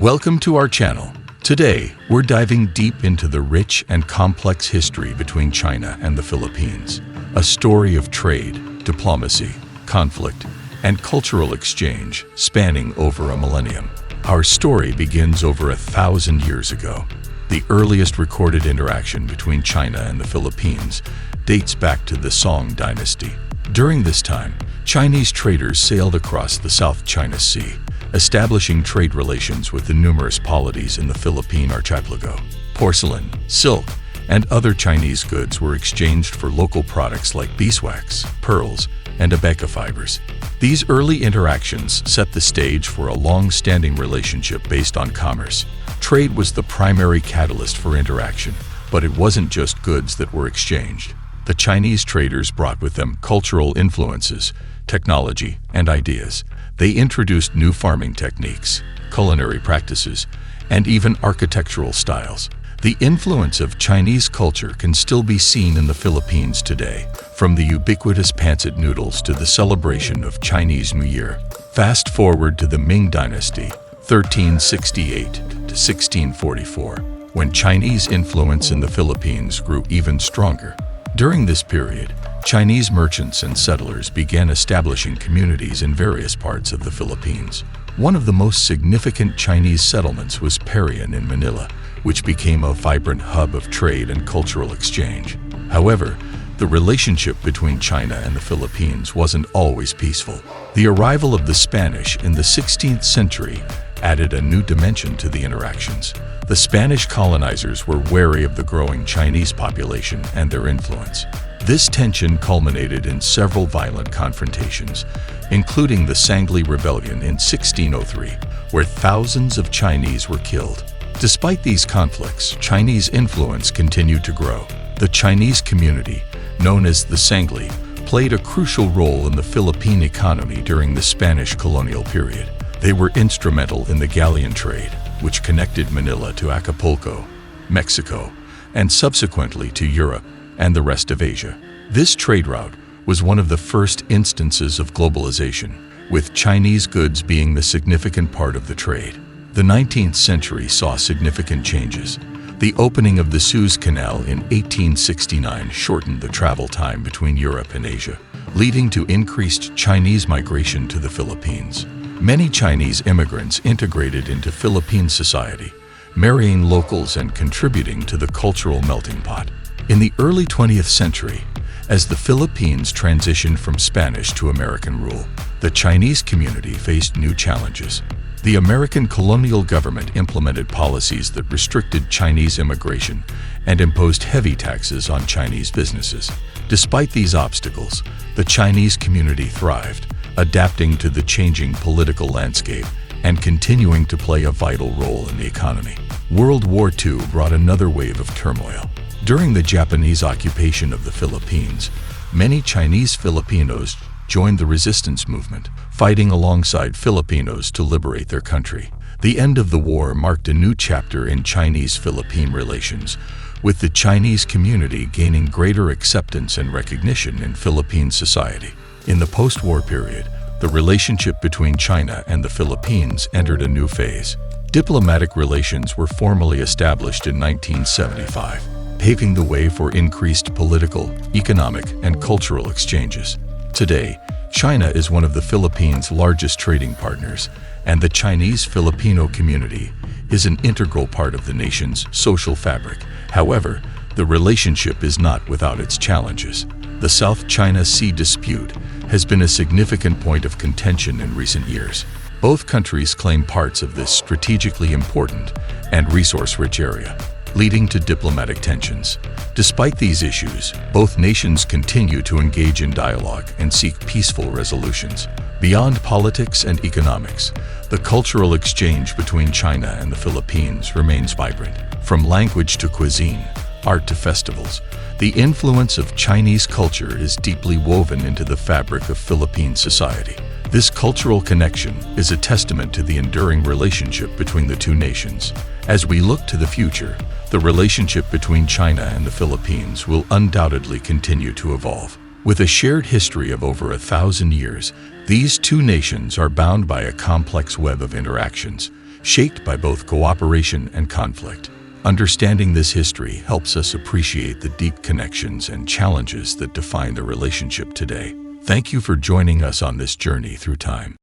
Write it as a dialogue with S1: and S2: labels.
S1: Welcome to our channel. Today, we're diving deep into the rich and complex history between China and the Philippines. A story of trade, diplomacy, conflict, and cultural exchange spanning over a millennium. Our story begins over 1,000 years ago. The earliest recorded interaction between China and the Philippines dates back to the Song dynasty. During this time, Chinese traders sailed across the South China Sea, establishing trade relations with the numerous polities in the Philippine archipelago. Porcelain, silk, and other Chinese goods were exchanged for local products like beeswax, pearls, and abaca fibers. These early interactions set the stage for a long-standing relationship based on commerce. Trade was the primary catalyst for interaction, but it wasn't just goods that were exchanged. The Chinese traders brought with them cultural influences, technology, and ideas. They introduced new farming techniques, culinary practices, and even architectural styles. The influence of Chinese culture can still be seen in the Philippines today, from the ubiquitous pancit noodles to the celebration of Chinese New Year. Fast forward to the Ming Dynasty, 1368 to 1644, when Chinese influence in the Philippines grew even stronger. During this period, Chinese merchants and settlers began establishing communities in various parts of the Philippines. One of the most significant Chinese settlements was Parian in Manila, which became a vibrant hub of trade and cultural exchange. However, the relationship between China and the Philippines wasn't always peaceful. The arrival of the Spanish in the 16th century added a new dimension to the interactions. The Spanish colonizers were wary of the growing Chinese population and their influence. This tension culminated in several violent confrontations, including the Sangley Rebellion in 1603, where thousands of Chinese were killed. Despite these conflicts, Chinese influence continued to grow. The Chinese community, known as the Sangley, played a crucial role in the Philippine economy during the Spanish colonial period. They were instrumental in the galleon trade, which connected Manila to Acapulco, Mexico, and subsequently to Europe and the rest of Asia. This trade route was one of the first instances of globalization, with Chinese goods being the significant part of the trade. The 19th century saw significant changes. The opening of the Suez Canal in 1869 shortened the travel time between Europe and Asia, leading to increased Chinese migration to the Philippines. Many Chinese immigrants integrated into Philippine society, marrying locals and contributing to the cultural melting pot. In the early 20th century, as the Philippines transitioned from Spanish to American rule, the Chinese community faced new challenges. The American colonial government implemented policies that restricted Chinese immigration and imposed heavy taxes on Chinese businesses. Despite these obstacles, the Chinese community thrived, adapting to the changing political landscape and continuing to play a vital role in the economy. World War II brought another wave of turmoil. During the Japanese occupation of the Philippines, many Chinese Filipinos joined the resistance movement, fighting alongside Filipinos to liberate their country. The end of the war marked a new chapter in Chinese-Philippine relations, with the Chinese community gaining greater acceptance and recognition in Philippine society. In the post-war period, the relationship between China and the Philippines entered a new phase. Diplomatic relations were formally established in 1975, paving the way for increased political, economic, and cultural exchanges. Today, China is one of the Philippines' largest trading partners, and the Chinese-Filipino community is an integral part of the nation's social fabric. However, the relationship is not without its challenges. The South China Sea dispute has been a significant point of contention in recent years. Both countries claim parts of this strategically important and resource-rich area, leading to diplomatic tensions. Despite these issues, both nations continue to engage in dialogue and seek peaceful resolutions. Beyond politics and economics, the cultural exchange between China and the Philippines remains vibrant. From language to cuisine, art to festivals, the influence of Chinese culture is deeply woven into the fabric of Philippine society. This cultural connection is a testament to the enduring relationship between the two nations. As we look to the future, the relationship between China and the Philippines will undoubtedly continue to evolve. With a shared history of over 1,000 years, these two nations are bound by a complex web of interactions, shaped by both cooperation and conflict. Understanding this history helps us appreciate the deep connections and challenges that define the relationship today. Thank you for joining us on this journey through time.